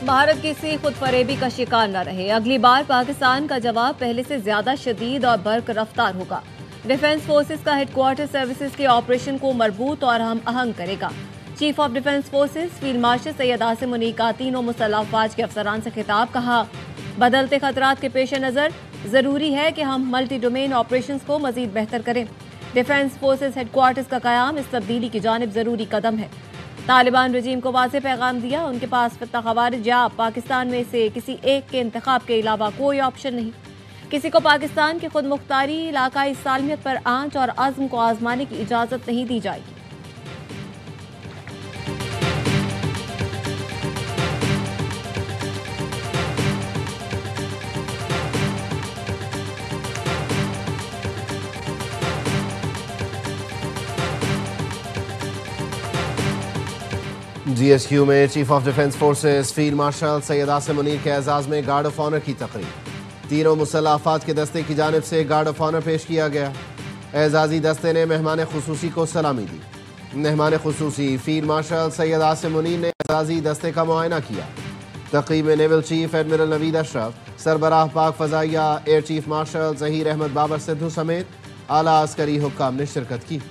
भारत किसी खुद फरेबी का शिकार न रहे। अगली बार पाकिस्तान का जवाब पहले से ज्यादा शदीद और बर्क रफ्तार होगा। डिफेंस फोर्सेस का हेडक्वार्टर सर्विसेज के ऑपरेशन को मजबूत और हम अहंग करेगा। Chief of defence forces field marshal Syed Asim Munir का तीनों मुसल्लह अफवाज के अफसरान से खिताब। कहा, बदलते खतरात के पेश नज़र जरूरी है कि हम मल्टी डोमेन ऑपरेशन को मजीद बेहतर करें। डिफेंस फोर्सेस हेडक्वार्टर्स का कयाम इस तब्दीली की जानिब जरूरी कदम है। तालिबान रजीम को वाज़ेह पैगाम दिया, उनके पास फितना खवारिज या पाकिस्तान में से किसी एक के इंतखाब के अलावा कोई ऑप्शन नहीं। किसी को पाकिस्तान की खुद मुख्तारी, इलाकाई सालमियत पर आंच और अज़्म को आजमाने की इजाज़त नहीं दी जाएगी। GSQ में chief of defence forces field marshal Syed Asim Munir के एजाज में गार्ड ऑफ ऑनर की तकरीब। तीनों मुसल्लह अफवाज के दस्ते की जानिब से गार्ड ऑफ ऑनर पेश किया गया। एजाजी दस्ते ने मेहमान खुसूसी को सलामी दी। मेहमान खुसूसी फील्ड मार्शल सैयद आसिम मुनीर ने एजाजी दस्ते का मुआयना किया। तकरीब में naval chief admiral Naveed Ashraf, सरबराह पाक फजाइया air chief marshal Zaheer Ahmed Babar Sidhu समेत आला अस्करी हुक्काम ने शिरकत की।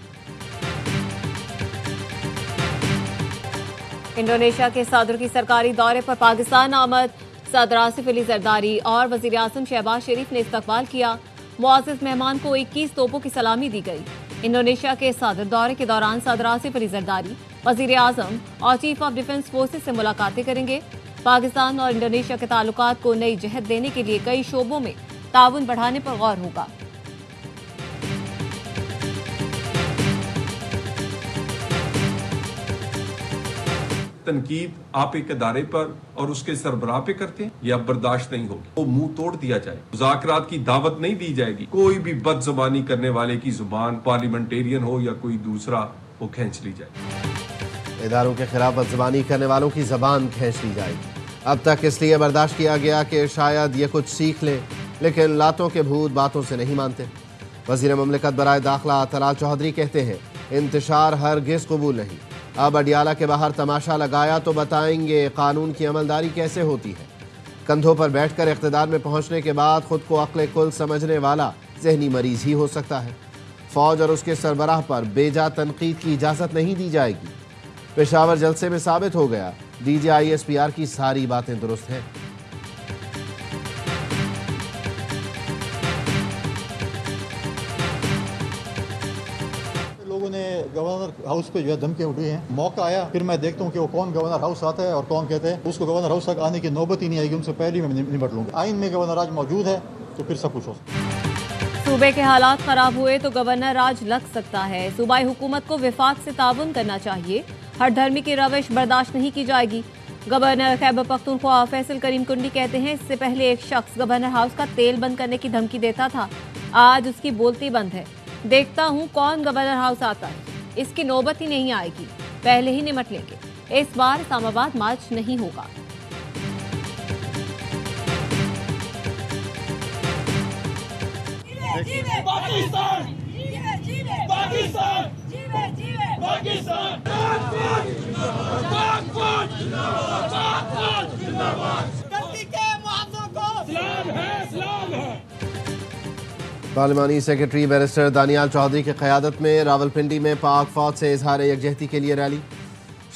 इंडोनेशिया के सदर की सरकारी दौरे पर पाकिस्तान आमद। सदर आसिफ अली जरदारी और वजीर आजम शहबाज शरीफ ने इस्तकबाल किया। मुआज़्ज़िज़ मेहमान को 21 तोपों की सलामी दी गई। इंडोनेशिया के सदर दौरे के दौरान सदर आसिफ अली जरदारी वजीर आजम और चीफ ऑफ डिफेंस फोर्सेस से मुलाकातें करेंगे। पाकिस्तान और इंडोनेशिया के ताल्लुकात को नई जहत देने के लिए कई शोबों में ताउन बढ़ाने पर गौर होगा। तनकीद आप एक अदारे पर और उसके सरबराह पे करते हैं, यह बर्दाश्त नहीं होगी। वो मुंह तोड़ दिया जाए, मुज़ाकरात की दावत नहीं दी जाएगी। कोई भी बदजुबानी करने वाले की जुबान, पार्लियामेंटेरियन हो या कोई दूसरा, वो खींच ली जाए। इदारों के खिलाफ बदजुबानी करने वालों की जबान खींच ली जाएगी। अब तक इसलिए बर्दाश्त किया गया कि शायद ये कुछ सीख ले, लेकिन लातों के भूत बातों से नहीं मानते। वज़ीर ममलिकत बराए दाखिला तलाल चौधरी कहते हैं, इंतशार हरगिज़ कबूल नहीं। अब अडियाला के बाहर तमाशा लगाया तो बताएंगे कानून की अमलदारी कैसे होती है। कंधों पर बैठकर इख्तिदार में पहुंचने के बाद खुद को अक्ल कुल समझने वाला जहनी मरीज ही हो सकता है। फौज और उसके सरबराह पर बेजा तनकीद की इजाज़त नहीं दी जाएगी। पेशावर जलसे में साबित हो गया, DGISPR की सारी बातें दुरुस्त हैं। लोगों ने गवर्नर हाउस पे जो है धमकियां उठी हैं। मौका आया फिर मैं देखता हूँ कि वो कौन गवर्नर हाउस आता है और कौन कहते हैं उसको गवर्नर हाउस तक आने की नौबत ही नहीं आएगी, उनसे पहले ही मैं निपट लूंगा। आइन में गवर्नर राज मौजूद है तो फिर सब कुछ हो सकता है। सूबे के हालात खराब हुए तो गवर्नर राज लग सकता है। सूबाई हुकूमत को विफाक से ताउन करना चाहिए। हर धर्मी की रविश बर्दाश्त नहीं की जाएगी। गवर्नर खैबर पख्तूनख्वा फैसल करीम कुंडी कहते हैं, इससे पहले एक शख्स गवर्नर हाउस का तेल बंद करने की धमकी देता था, आज उसकी बोलती बंद है। देखता हूँ कौन गवर्नर हाउस आता है, इसकी नौबत ही नहीं आएगी, पहले ही निमट लेंगे। इस बार इस्लामाबाद मार्च नहीं होगा। पाकिस्तान पाकिस्तान पाकिस्तान पार्लिमानी सेक्रेटरी बैरिस्टर दानियाल चौधरी की क़यादत में रावलपिंडी में पाक फौज से इजहार यकजहती के लिए रैली।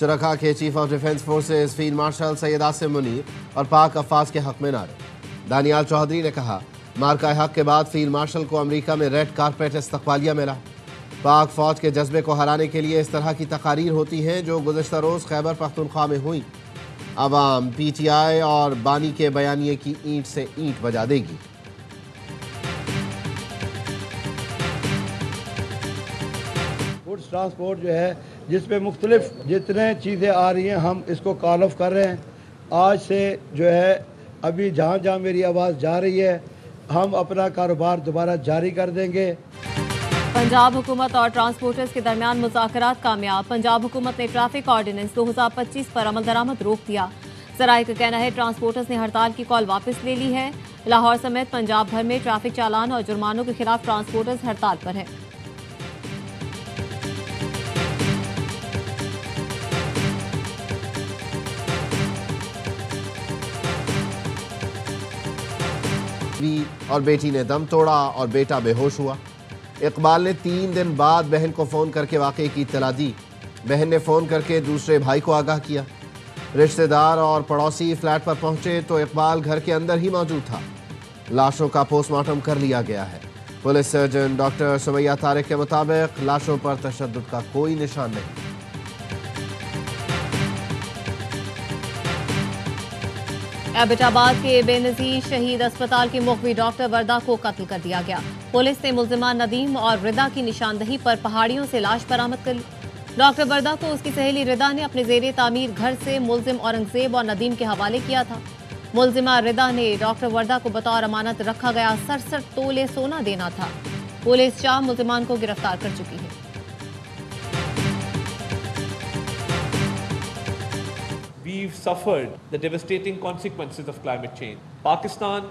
शुरका के chief of defence forces field marshal Syed Asim Munir और पाक अफवाज के हक में नारे। दानियाल चौधरी ने कहा, मार्का हक के बाद फील्ड मार्शल को अमेरिका में रेड कारपेट इस्तकबालिया मिला। पाक फौज के जज्बे को हराने के लिए इस तरह की तकारीर होती हैं जो गुज़श्ता रोज़ खैबर पख्तूनख्वा में हुई। अवाम PTI और बानी के बयानिए की ईंट से ईंट बजा देगी। गुड्स ट्रांसपोर्ट जो है जिसपे मुख्तलिफ जितने चीज़ें आ रही हैं हम इसको कॉल ऑफ कर रहे हैं। आज से जो है अभी जहाँ जहाँ मेरी आवाज़ जा रही है हम अपना कारोबार दोबारा जारी कर देंगे। पंजाब हुकूमत और ट्रांसपोर्टर्स के दरमियान मुज़ाकरात कामयाब। पंजाब हुकूमत ने ट्रैफिक ऑर्डिनेंस 2025 पर अमल दरामद रोक दिया। सराय का कहना है ट्रांसपोर्टर्स ने हड़ताल की कॉल वापस ले ली है। लाहौर समेत पंजाब भर में ट्रैफिक चालान और जुर्मानों के खिलाफ ट्रांसपोर्टर्स हड़ताल पर हैं। और बेटी ने दम तोड़ा और बेटा बेहोश हुआ। इकबाल ने 3 दिन बाद बहन को फ़ोन करके वाक़े की इत्तला दी। बहन ने फ़ोन करके दूसरे भाई को आगाह किया। रिश्तेदार और पड़ोसी फ्लैट पर पहुंचे तो इकबाल घर के अंदर ही मौजूद था। लाशों का पोस्टमार्टम कर लिया गया है। Police surgeon doctor Sumaiya Tariq के मुताबिक लाशों पर तशद्दुद का कोई निशान नहीं। एबटाबाद के बेनजीर शहीद अस्पताल के मुखबी डॉक्टर वर्दा को कत्ल कर दिया गया। पुलिस ने मुल्जिमा नदीम और रिदा की निशानदही पर पहाड़ियों से लाश बरामद कर ली। डॉक्टर वर्दा को उसकी सहेली रिदा ने अपने जेरे तामीर घर से मुल्जिम औरंगजेब और नदीम के हवाले किया था। मुल्जिमा रिदा ने डॉक्टर वर्दा को बतौर अमानत रखा गया 67 तोले सोना देना था। पुलिस 4 मुल्जिमान को गिरफ्तार कर चुकी है। We've suffered the devastating consequences of climate change. Pakistan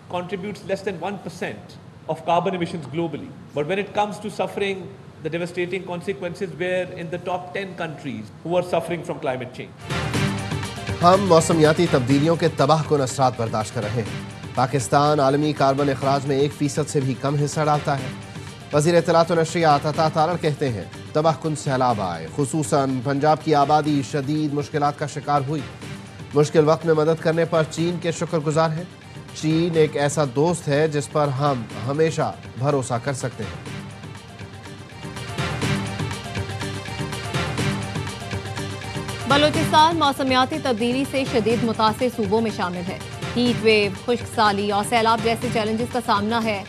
contributes less than 1% of carbon emissions globally. But when it comes to suffering the devastating consequences, we're in the top 10 countries who are suffering from climate change. हम मौसमियाती तब्दीलियों के तबाहकुन असरात बर्दाश्त कर रहे हैं। पाकिस्तान आलमी carbon अखराज में 1% से भी कम हिस्सा डालता है। वज़ीर इत्तलात व नशरियात अता तारड़ कहते हैं तबाहकुन सैलाब आए, खुसूसन पंजाब की आबादी शदीद मुश्किलात का शिकार हुई। मुश्किल वक्त में मदद करने पर चीन के शुक्रगुजार हैं। चीन एक ऐसा दोस्त है जिस पर हम हमेशा भरोसा कर सकते हैं। बलूचिस्तान मौसमियाती तब्दीली से शदीद मुतासिर सूबों में शामिल है। हीट वेव, खुश्क साली और सैलाब जैसे चैलेंजेस का सामना है।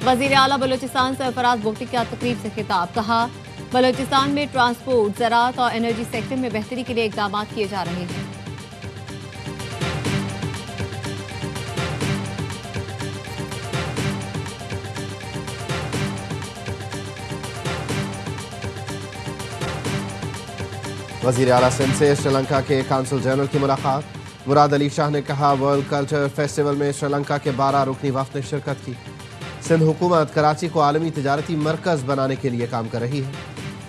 वज़ीर आला बलूचिस्तान सरफराज बुगटी का तकरीब से खिताब, कहा बलूचिस्तान में ट्रांसपोर्ट, ज़राअत और एनर्जी सेक्टर में बेहतरी के लिए इक़दाम किए जा रहे हैं। वज़ीर आला सिंध से श्रीलंका के काउंसिल जनरल की मुलाकात। मुराद अली शाह ने कहा वर्ल्ड कल्चर फेस्टिवल में श्रीलंका के 12 रुकनी वफ़द ने शिरकत की। सिंध हुकूमत कराची को आलमी तिजारती मरकज़ बनाने के लिए काम कर रही है।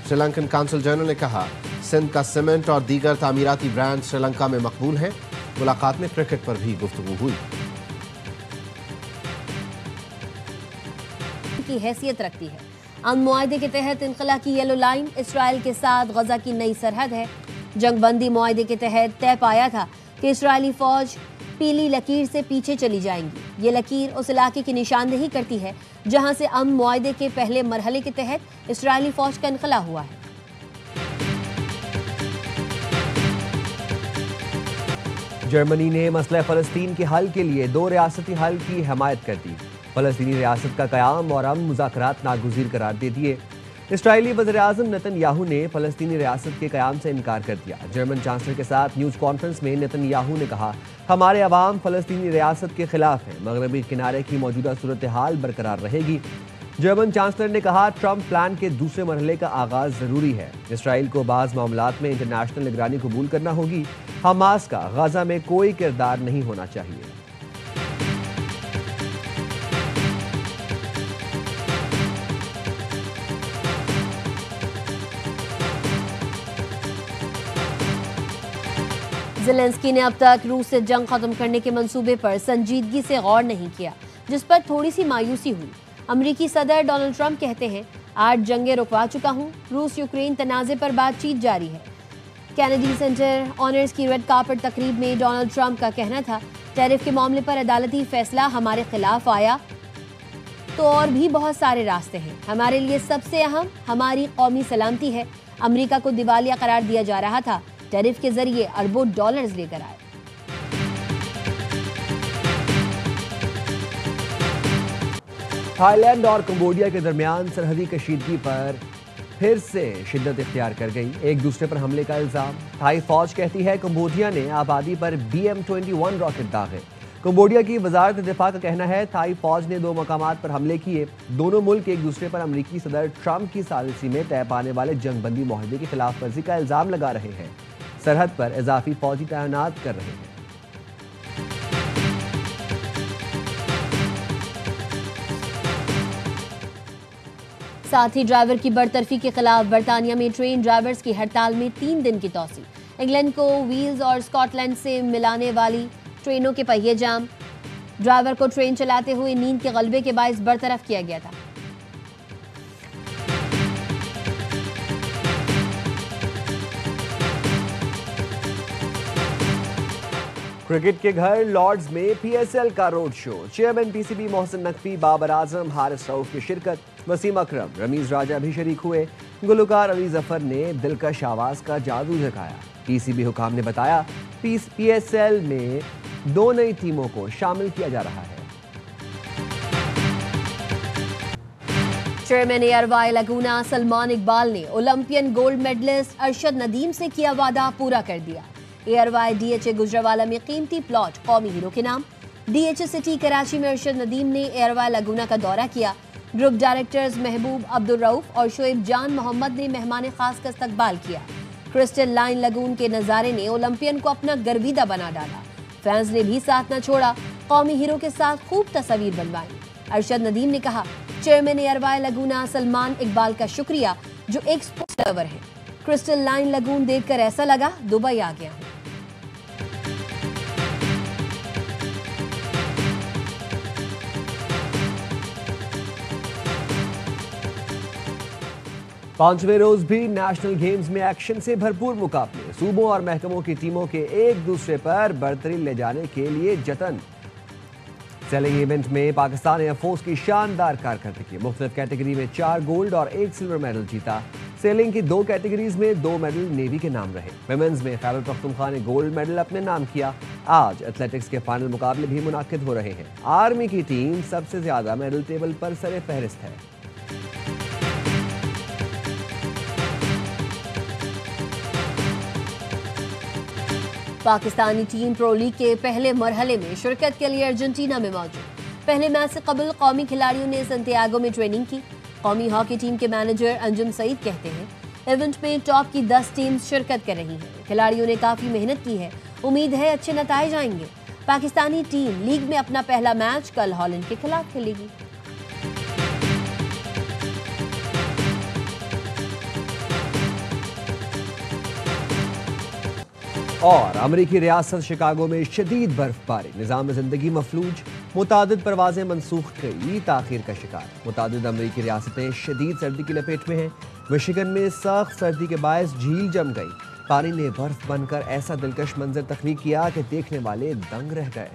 श्रीलंकन काउंसिल जनरल ने कहा सिंध का सीमेंट और दीगर तामीराती ब्रांड श्रीलंका में मकबूल है। मुलाकात में क्रिकेट पर भी गुफ्तगू हुई। की हैसियत रखती है। अमन मुआहदे के तहत इनखला की येलो लाइन इसराइल के साथ गजा की नई सरहद है। जंगबंदी मुआहदे के तहत तय पाया था कि इसराइली फौज पीली लकीर से पीछे चली जाएंगी। ये लकीर उस इलाके की निशानदेही करती है जहां से अमन मुआहदे के पहले मरहले के तहत इसराइली फौज का इनखला हुआ है। जर्मनी ने मसला फ़लस्तीन के हल के लिए 2 रियासती हल की हमायत कर दी। फ़लस्तीनी रियासत का क़याम और अमन मुज़ाकरात नागुज़ीर करार दे दिए। इसराइली वज़ीर-ए-आज़म नेतन्याहू ने फ़लस्तीनी रियासत के क़याम से इनकार कर दिया। जर्मन चांसलर के साथ न्यूज़ कॉन्फ्रेंस में नेतन्याहू ने कहा हमारे अवाम फ़लस्तीनी रियासत के खिलाफ हैं। मगरबी किनारे की मौजूदा सूरत हाल बरकरार रहेगी। जर्मन चांसलर ने कहा ट्रंप प्लान के दूसरे मरहले का आगाज़ ज़रूरी है। इसराइल को बाज़ मामलात में इंटरनेशनल निगरानी कबूल करना होगी। हमास का गजा में कोई किरदार नहीं होना चाहिए। ज़ेलेंस्की ने अब तक रूस से जंग खत्म करने के मंसूबे पर संजीदगी से गौर नहीं किया, जिस पर थोड़ी सी मायूसी हुई। अमेरिकी सदर डोनाल्ड ट्रंप कहते हैं 8 जंगें रुकवा चुका हूं। रूस यूक्रेन तनाज़े पर बातचीत जारी है। कैनेडी सेंटर ऑनर्स की रेड कार्पेट तकरीब में डोनाल्ड ट्रंप का कहना था टैरिफ के मामले पर अदालती फैसला हमारे खिलाफ आया तो और भी बहुत सारे रास्ते हैं। हमारे लिए सबसे अहम हमारी कौमी सलामती है। अमेरिका को दिवालिया करार दिया जा रहा था, टैरिफ के जरिए अरबों डॉलर्स लेकर आए। थाईलैंड और कंबोडिया के दरमियान सरहदी कशीदगी पर फिर से शिद्दत इख्तियार कर गई। एक दूसरे पर हमले का इल्जाम। थाई फौज कहती है कंबोडिया ने आबादी पर BM-21 रॉकेट दागे। कंबोडिया की वजारत दिफा का कहना है थाई फौज ने 2 मकामात पर हमले किए। दोनों मुल्क एक दूसरे पर अमरीकी सदर ट्रंप की सालिसी में तय पाने वाले जंगबंदी मुआहदे की खिलाफ वर्जी का इल्जाम लगा रहे हैं। सरहद पर इजाफी फौजी तैनात कर रहे हैं। साथ ही ड्राइवर की बरतरफी के खिलाफ बरतानिया में ट्रेन ड्राइवर्स की हड़ताल में 3 दिन की तौसी। इंग्लैंड को वील्स और स्कॉटलैंड से मिलाने वाली ट्रेनों के पहिए जाम। ड्राइवर को ट्रेन चलाते हुए नींद के गलबे के बायस बरतरफ किया गया था। क्रिकेट के घर लॉर्ड्स में पीएसएल का road show. Chairman PCB Mohsin Naqvi, Babar Azam, Haris Rauf की शिरकत, वसीम अकरम, रमीज राजा भी शरीक हुए। गुलकार अली जफर ने दिलकश आवाज का जादू दिखाया। पीसीबी हुकाम ने बताया पीएसएल में 2 नई टीमों को शामिल किया जा रहा है। चेयरमैन एयरवाई लगूना सलमान इकबाल ने Olympian gold medallist Arshad Nadeem से किया वादा पूरा कर दिया। एयरवाई डीएचए गुजरावाला में कीमती प्लॉट कौमी हीरो के नाम। डीएचए सिटी कराची में अरशद नदीम ने एयरवाई लगूना का दौरा किया। ग्रुप डायरेक्टर्स महबूब अब्दुल रऊफ और शोएब जान मोहम्मद ने मेहमान खास का इस्तकबाल किया। क्रिस्टल लाइन लगून के नजारे ने ओलंपियन को अपना गर्विदा बना डाला। फैंस ने भी साथ न छोड़ा, कौमी हीरो के साथ खूब तस्वीर बनवाई। अरशद नदीम ने कहा, चेयरमैन एयरवाई लगूना सलमान इकबाल का शुक्रिया जो एक स्पोर्ट्स लवर है। क्रिस्टल लाइन लगून देखकर ऐसा लगा दुबई आ गया हूं। पांचवें रोज भी नेशनल गेम्स में एक्शन से भरपूर मुकाबले। सूबों और महकमों की टीमों के एक दूसरे पर बर्तरी ले जाने के लिए जतन। सेलिंग इवेंट में पाकिस्तान एयरफोर्स की शानदार कारकर्दगी। मुख्तलिफ कैटेगरी में 4 गोल्ड और 1 सिल्वर मेडल जीता। सेलिंग की 2 कैटेगरीज में 2 मेडल नेवी के नाम रहे। विमेंस में खैबर पख्तूनख्वा ने गोल्ड मेडल अपने नाम किया। आज एथलेटिक्स के फाइनल मुकाबले भी मुनाकिद हो रहे हैं। आर्मी की टीम सबसे ज्यादा मेडल टेबल पर सरे फहरिस्त है। पाकिस्तानी टीम प्रो लीग के पहले मरहले में शिरकत के लिए अर्जेंटीना में मौजूद। पहले मैच से कबल कौमी खिलाड़ियों ने संतियागो में ट्रेनिंग की। कौमी हॉकी टीम के मैनेजर अंजुम सईद कहते हैं, इवेंट में टॉप की 10 टीम्स शिरकत कर रही हैं। खिलाड़ियों ने काफी मेहनत की है, उम्मीद है अच्छे नतीजे आएंगे। पाकिस्तानी टीम लीग में अपना पहला मैच कल हॉलैंड के खिलाफ खेलेगी। और अमरीकी रियासत शिकागो में शदीद बर्फबारी, निज़ाम ज़िंदगी मफलूज, मुतादिद परवाजें मनसूख कई ताखीर का शिकार। मुतादिद अमरीकी रियासतें शदीद सर्दी की लपेट में हैं। मिशिगन में सख्त सर्दी के बायस झील जम गई। पानी ने बर्फ बनकर ऐसा दिलकश मंजर तख्लीक किया कि देखने वाले दंग रह गए।